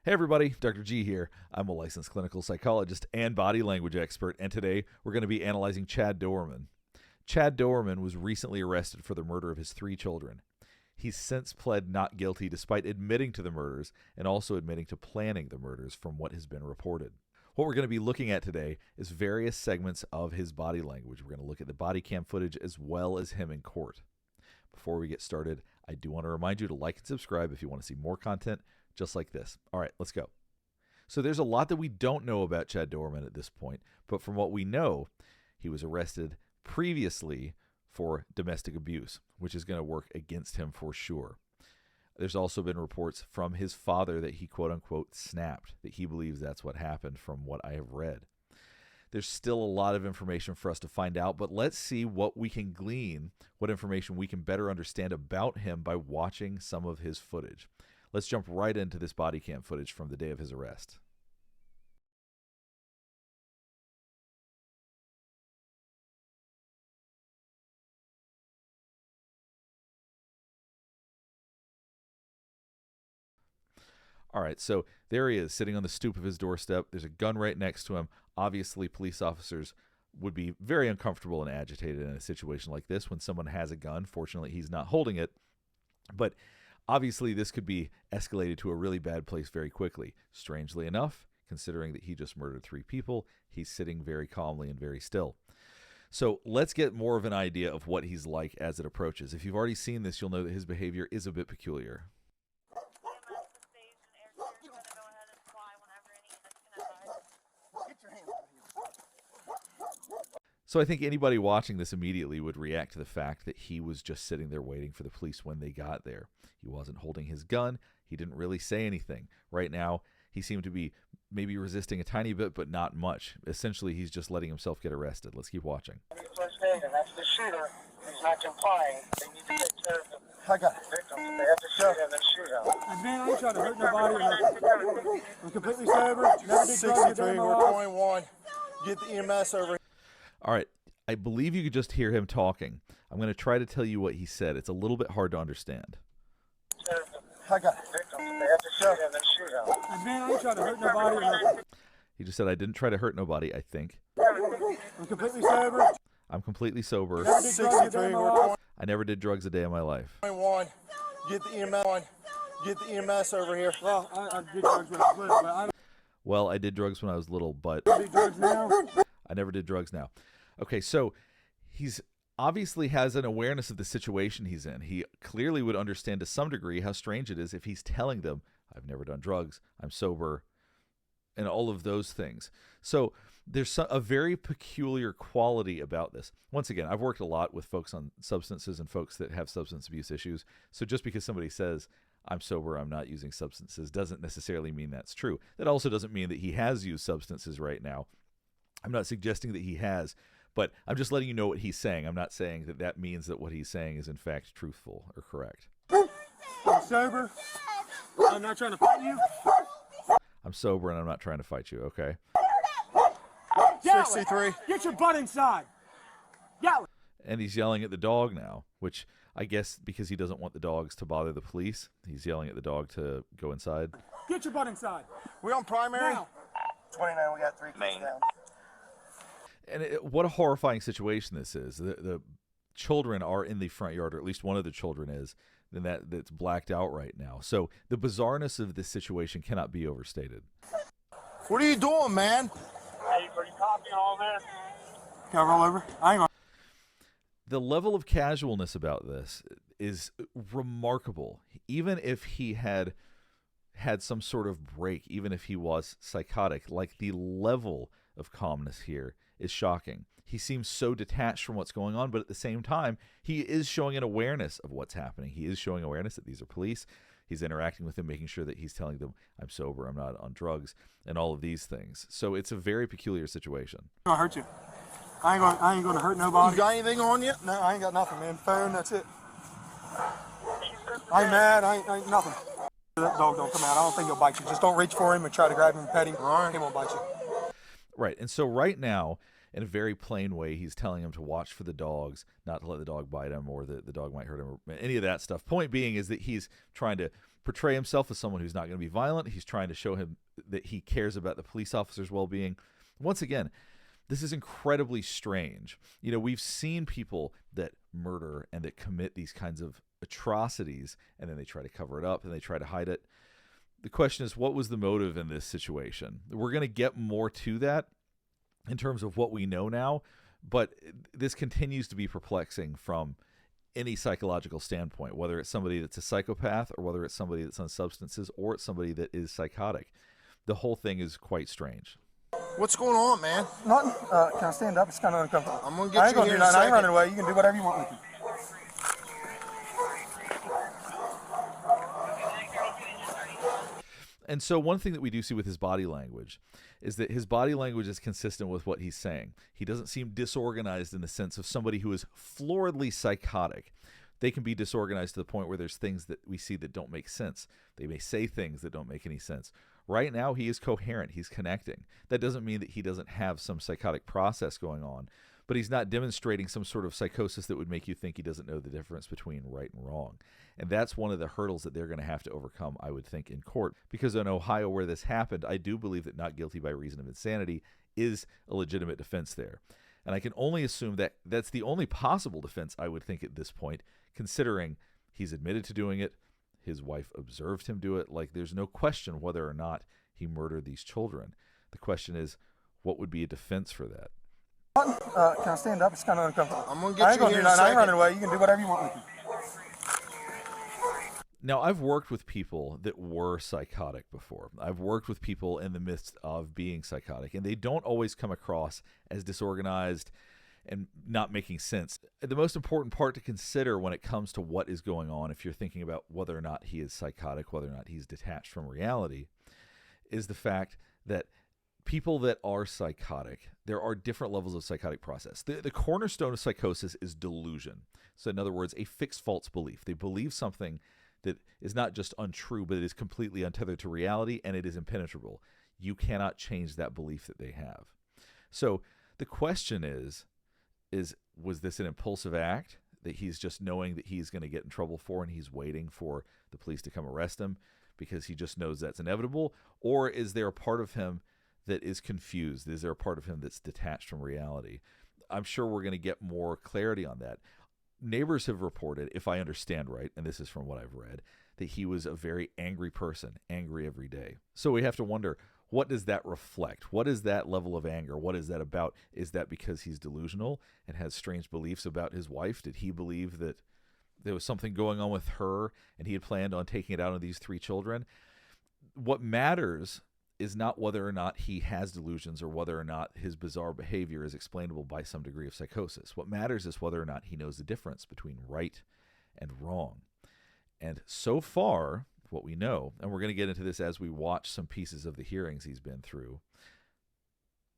Hey everybody, Dr. G here. I'm a licensed clinical psychologist and body language expert, and today we're going to be analyzing Chad Doerman. Chad Doerman was recently arrested for the murder of his 3 children. He's since pled not guilty despite admitting to the murders and also admitting to planning the murders from what has been reported. What we're going to be looking at today is various segments of his body language. We're going to look at the body cam footage as well as him in court. Before we get started, I do want to remind you to like and subscribe if you want to see more content just like this. All right, let's go. So there's a lot that we don't know about Chad Doerman at this point, but from what we know, he was arrested previously for domestic abuse, which is going to work against him for sure. There's also been reports from his father that he quote-unquote snapped, that he believes that's what happened from what I have read. There's still a lot of information for us to find out, but let's see what we can glean, what information we can better understand about him by watching some of his footage. Let's jump right into this body cam footage from the day of his arrest. All right, so there he is, sitting on the stoop of his doorstep. There's a gun right next to him. Obviously, police officers would be very uncomfortable and agitated in a situation like this when someone has a gun. Fortunately, he's not holding it, but obviously, this could be escalated to a really bad place very quickly. Strangely enough, considering that he just murdered 3 people, he's sitting very calmly and very still. So let's get more of an idea of what he's like as it approaches. If you've already seen this, you'll know that his behavior is a bit peculiar. So I think anybody watching this immediately would react to the fact that he was just sitting there waiting for the police when they got there. He wasn't holding his gun. He didn't really say anything. Right now, he seemed to be maybe resisting a tiny bit, but not much. Essentially, he's just letting himself get arrested. Let's keep watching. That's the shooter. He's not complying. They need to take care of the I got it. victims. They have to shoot him and shoot him. Man, I ain't trying to hurt nobody. I'm completely sober. Never did drugs a day in my life. 21. Get the EMS over. All right, I believe you could just hear him talking. I'm going to try to tell you what he said. It's a little bit hard to understand. I got it. Victims. They have to shoot him and shoot him. Man, I ain't trying to hurt nobody. He just said, I didn't try to hurt nobody, I think. I'm completely sober. I'm completely sober. Never did drugs a day in my life. I never did drugs a day in my life. 21. Get the EMS. Get the EMS over here. Well, I did drugs when I was little, but I Well, I did drugs when I was little, but don't do drugs now. I never did drugs now. Okay, so he's obviously has an awareness of the situation he's in. He clearly would understand to some degree how strange it is if he's telling them, I've never done drugs, I'm sober, and all of those things. So there's a very peculiar quality about this. Once again, I've worked a lot with folks on substances and folks that have substance abuse issues. So just because somebody says, I'm sober, I'm not using substances, doesn't necessarily mean that's true. That also doesn't mean that he has used substances right now. I'm not suggesting that he has, but I'm just letting you know what he's saying. I'm not saying that that means that what he's saying is in fact truthful or correct. I'm sober. I'm not trying to fight you. I'm sober and I'm not trying to fight you, okay? 63. Get your butt inside. Yell. And he's yelling at the dog now, which I guess because he doesn't want the dogs to bother the police, he's yelling at the dog to go inside. Get your butt inside. We on primary? Now. 29. We got 3 kids down. And what a horrifying situation this is. The children are in the front yard, or at least one of the children is, and that's blacked out right now. So the bizarreness of this situation cannot be overstated. What are you doing, man? Hey, are you copying all this? Can I roll over? I ain't gonna. The level of casualness about this is remarkable. Even if he had some sort of break, even if he was psychotic, like the level of calmness here is shocking. He seems so detached from what's going on, but at the same time, he is showing an awareness of what's happening. He is showing awareness that these are police. He's interacting with them, making sure that he's telling them, I'm sober, I'm not on drugs, and all of these things. So it's a very peculiar situation. I'm gonna hurt you. I ain't gonna hurt nobody. You got anything on you? No, I ain't got nothing, man. Phone, that's it. I ain't mad. I ain't nothing. That dog don't come out. I don't think he'll bite you. Just don't reach for him and try to grab him and pet him. All right. He won't bite you. Right. And so right now, in a very plain way, he's telling him to watch for the dogs, not to let the dog bite him or the dog might hurt him or any of that stuff. Point being is that he's trying to portray himself as someone who's not going to be violent. He's trying to show him that he cares about the police officer's well-being. Once again, this is incredibly strange. You know, we've seen people that murder and that commit these kinds of atrocities, and then they try to cover it up and they try to hide it. The question is, what was the motive in this situation? We're going to get more to that in terms of what we know now, but this continues to be perplexing from any psychological standpoint, whether it's somebody that's a psychopath or whether it's somebody that's on substances or it's somebody that is psychotic. The whole thing is quite strange. What's going on, man? Nothing. Can I stand up? It's kind of uncomfortable. I'm gonna I get ain't you gonna here do in a nothing. I ain't running second. away. You can do whatever you want with me. And so one thing that we do see with his body language is that his body language is consistent with what he's saying. He doesn't seem disorganized in the sense of somebody who is floridly psychotic. They can be disorganized to the point where there's things that we see that don't make sense. They may say things that don't make any sense. Right now, he is coherent. He's connecting. That doesn't mean that he doesn't have some psychotic process going on, but he's not demonstrating some sort of psychosis that would make you think he doesn't know the difference between right and wrong. And that's one of the hurdles that they're going to have to overcome, I would think, in court. Because in Ohio, where this happened, I do believe that not guilty by reason of insanity is a legitimate defense there. And I can only assume that that's the only possible defense, I would think, at this point, considering he's admitted to doing it, his wife observed him do it. Like, there's no question whether or not he murdered these children. The question is, what would be a defense for that? Can I stand up? It's kind of uncomfortable. I'm gonna I get ain't you gonna here do in a nothing. I ain't running second. away. You can do whatever you want with me. Now, I've worked with people that were psychotic before. I've worked with people in the midst of being psychotic, and they don't always come across as disorganized and not making sense. The most important part to consider when it comes to what is going on, if you're thinking about whether or not he is psychotic, whether or not he's detached from reality, is the fact that people that are psychotic, there are different levels of psychotic process. The cornerstone of psychosis is delusion. So in other words, a fixed false belief. They believe something that is not just untrue, but it is completely untethered to reality, and it is impenetrable. You cannot change that belief that they have. So the question is was this an impulsive act that he's just knowing that he's going to get in trouble for, and he's waiting for the police to come arrest him because he just knows that's inevitable? Or is there a part of him that is confused? Is there a part of him that's detached from reality? I'm sure we're going to get more clarity on that. Neighbors have reported, if I understand right, and this is from what I've read, that he was a very angry person, angry every day. So we have to wonder, what does that reflect? What is that level of anger? What is that about? Is that because he's delusional and has strange beliefs about his wife? Did he believe that there was something going on with her and he had planned on taking it out on these 3 children? What matters is not whether or not he has delusions or whether or not his bizarre behavior is explainable by some degree of psychosis. What matters is whether or not he knows the difference between right and wrong. And so far, what we know, and we're going to get into this as we watch some pieces of the hearings he's been through,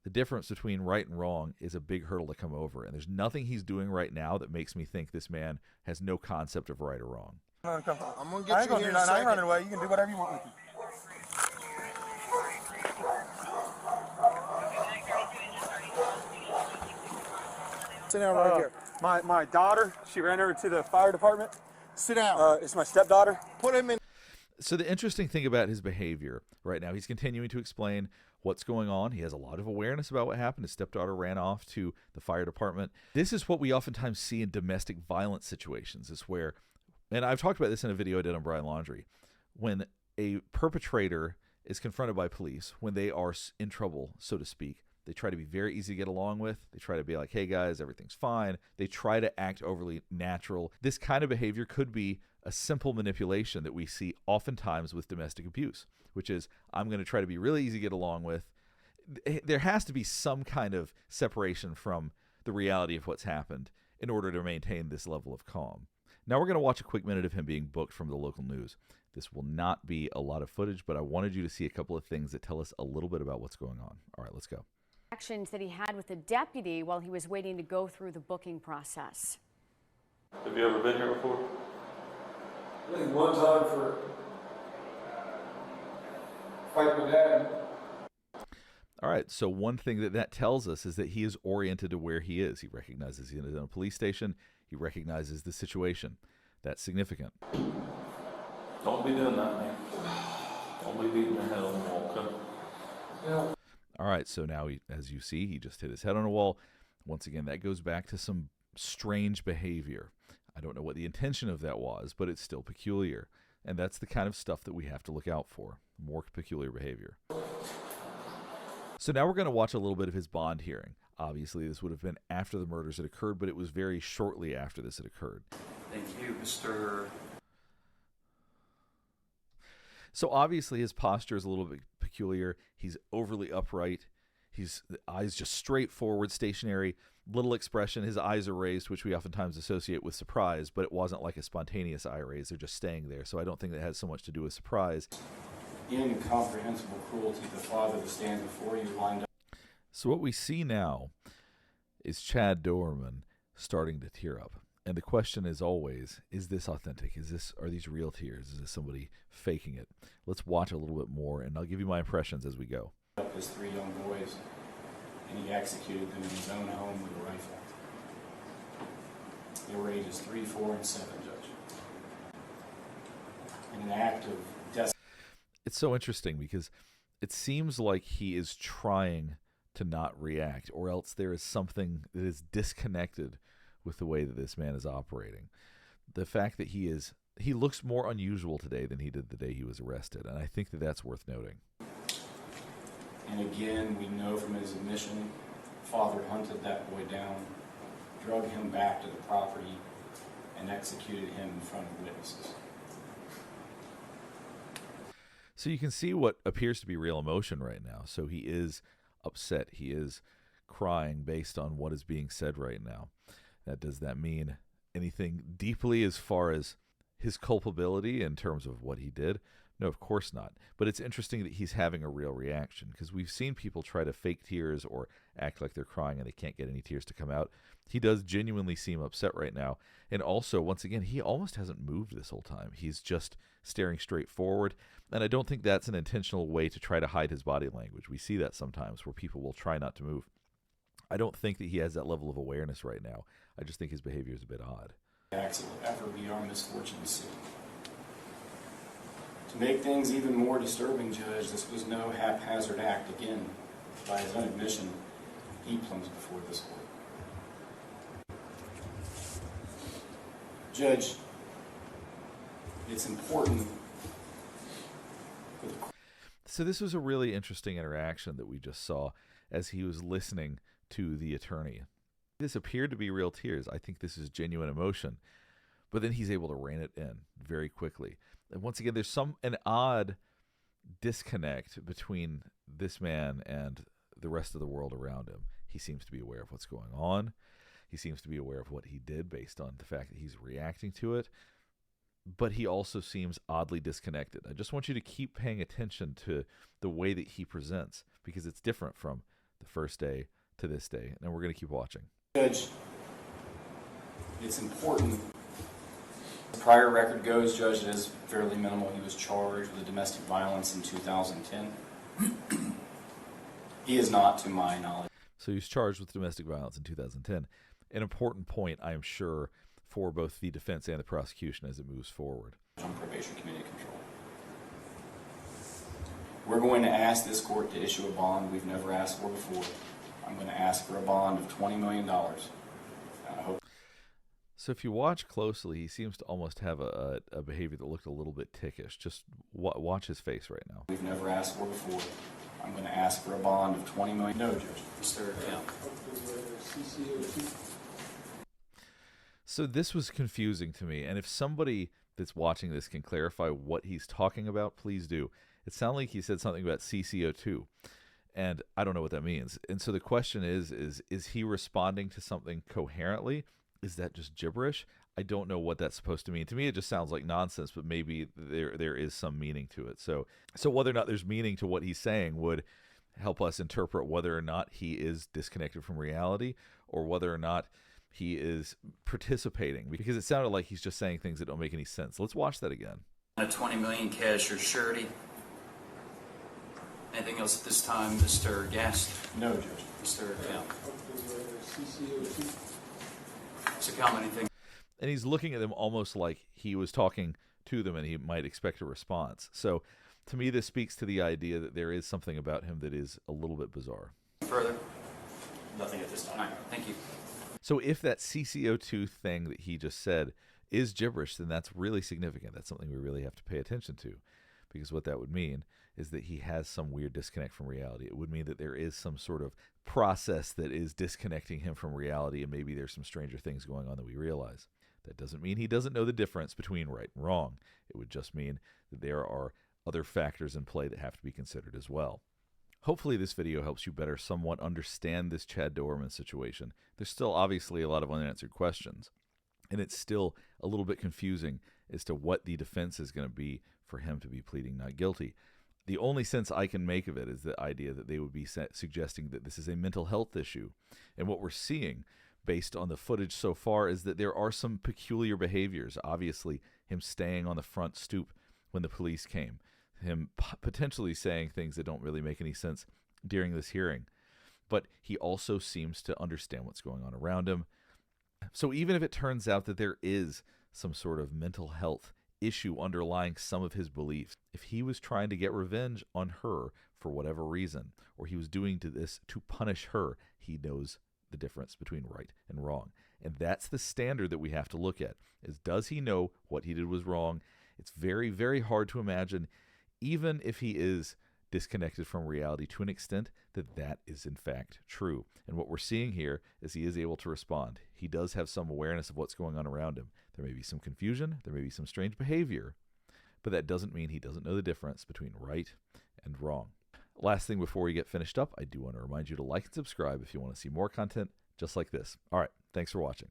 the difference between right and wrong is a big hurdle to come over. And there's nothing he's doing right now that makes me think this man has no concept of right or wrong. Uncomfortable. I'm gonna I get ain't you gonna here do in a nothing. I ain't running second. away. You can do whatever you want with me. Sit down right here. My daughter, she ran over to the fire department. Sit down. It's my stepdaughter. Put him in. So the interesting thing about his behavior right now, he's continuing to explain what's going on. He has a lot of awareness about what happened. His stepdaughter ran off to the fire department. This is what we oftentimes see in domestic violence situations, is where, and I've talked about this in a video I did on Brian Laundrie, when a perpetrator is confronted by police, when they are in trouble, so to speak, they try to be very easy to get along with. They try to be like, hey guys, everything's fine. They try to act overly natural. This kind of behavior could be a simple manipulation that we see oftentimes with domestic abuse, which is, I'm going to try to be really easy to get along with. There has to be some kind of separation from the reality of what's happened in order to maintain this level of calm. Now we're going to watch a quick minute of him being booked from the local news. This will not be a lot of footage, but I wanted you to see a couple of things that tell us a little bit about what's going on. All right, let's go. Actions that he had with the deputy while he was waiting to go through the booking process. Have you ever been here before? I think one time for fighting my dad. All right, so one thing that tells us is that he is oriented to where he is. He recognizes he's in a police station. He recognizes the situation. That's significant. Don't be doing that, man. Don't be beating your head on the wall, okay? Yeah. All right, so now, as you see, he just hit his head on a wall. Once again, that goes back to some strange behavior. I don't know what the intention of that was, but it's still peculiar. And that's the kind of stuff that we have to look out for, more peculiar behavior. So now we're going to watch a little bit of his bond hearing. Obviously, this would have been after the murders had occurred, but it was very shortly after this had occurred. Thank you, Mr. So obviously his posture is a little bit peculiar. He's overly upright. The eyes just straight forward, stationary, little expression. His eyes are raised, which we oftentimes associate with surprise, but it wasn't like a spontaneous eye raise. They're just staying there. So I don't think that has so much to do with surprise. Incomprehensible cruelty, the father that stands before you lined up. So what we see now is Chad Doerman starting to tear up. And the question is always, is this authentic? Are these real tears? Is this somebody faking it? Let's watch a little bit more, and I'll give you my impressions as we go. Up his 3 young boys, and he executed them in his own home with a rifle. They were ages 3, 4, and 7, Judge. In an act of desperation. It's so interesting because it seems like he is trying to not react, or else there is something that is disconnected with the way that this man is operating. The fact that he looks more unusual today than he did the day he was arrested, and I think that that's worth noting. And again, we know from his admission, father hunted that boy down, drug him back to the property, and executed him in front of witnesses. So you can see what appears to be real emotion right now. So he is upset. He is crying based on what is being said right now. Does that mean anything deeply as far as his culpability in terms of what he did? No, of course not. But it's interesting that he's having a real reaction, because we've seen people try to fake tears or act like they're crying and they can't get any tears to come out. He does genuinely seem upset right now. And also, once again, he almost hasn't moved this whole time. He's just staring straight forward. And I don't think that's an intentional way to try to hide his body language. We see that sometimes where people will try not to move. I don't think that he has that level of awareness right now. I just think his behavior is a bit odd. Acts that will ever be our misfortune to see. To make things even more disturbing, Judge, this was no haphazard act. Again, by his own admission, he comes before this court. Judge, it's important for the court. So this was a really interesting interaction that we just saw as he was listening to the attorney. This appeared to be real tears. I think this is genuine emotion. But then he's able to rein it in very quickly. And once again, there's an odd disconnect between this man and the rest of the world around him. He seems to be aware of what's going on. He seems to be aware of what he did based on the fact that he's reacting to it. But he also seems oddly disconnected. I just want you to keep paying attention to the way that he presents, because it's different from the first day to this day. And we're going to keep watching. Judge, it's important. The prior record goes, Judge, it is fairly minimal. He was charged with domestic violence in 2010. He is not, to my knowledge. So he was charged with domestic violence in 2010. An important point, I am sure, for both the defense and the prosecution as it moves forward. On probation committee control. We're going to ask this court to issue a bond we've never asked for before. I'm going to ask for a bond of $20 million. I hope. So if you watch closely, he seems to almost have a behavior that looked a little bit tickish. Just watch his face right now. We've never asked for before. I'm going to ask for a bond of $20 million. No, Judge. Mr. Account. So this was confusing to me, and if somebody that's watching this can clarify what he's talking about, please do. It sounded like he said something about CCO2, and I don't know what that means. And so the question is he responding to something coherently? Is that just gibberish? I don't know what that's supposed to mean. To me, it just sounds like nonsense, but maybe there is some meaning to it. So whether or not there's meaning to what he's saying would help us interpret whether or not he is disconnected from reality, or whether or not he is participating, because it sounded like he's just saying things that don't make any sense. Let's watch that again. A $20 million cash or surety. Anything else at this time, Mr. Guest? No, Judge. Mr. Account. Mr. Account, anything? And he's looking at them almost like he was talking to them and he might expect a response. So to me, this speaks to the idea that there is something about him that is a little bit bizarre. Further? Nothing at this time. All right, thank you. So if that CCO2 thing that he just said is gibberish, then that's really significant. That's something we really have to pay attention to, because what that would mean is that he has some weird disconnect from reality. It would mean that there is some sort of process that is disconnecting him from reality, and maybe there's some stranger things going on that we realize. That doesn't mean he doesn't know the difference between right and wrong. It would just mean that there are other factors in play that have to be considered as well. Hopefully this video helps you better somewhat understand this Chad Doerman situation. There's still obviously a lot of unanswered questions, and it's still a little bit confusing as to what the defense is going to be for him to be pleading not guilty. The only sense I can make of it is the idea that they would be suggesting that this is a mental health issue. And what we're seeing, based on the footage so far, is that there are some peculiar behaviors. Obviously, him staying on the front stoop when the police came, him potentially saying things that don't really make any sense during this hearing. But he also seems to understand what's going on around him. So even if it turns out that there is some sort of mental health issue underlying some of his beliefs, if he was trying to get revenge on her for whatever reason, or he was doing this to punish her, he knows the difference between right and wrong. And that's the standard that we have to look at, is does he know what he did was wrong? It's very, very hard to imagine, even if he is disconnected from reality to an extent, that that is in fact true. And what we're seeing here is he is able to respond. He does have some awareness of what's going on around him. There may be some confusion, there may be some strange behavior, but that doesn't mean he doesn't know the difference between right and wrong. Last thing before we get finished up, I do want to remind you to like and subscribe if you want to see more content just like this. All right, thanks for watching.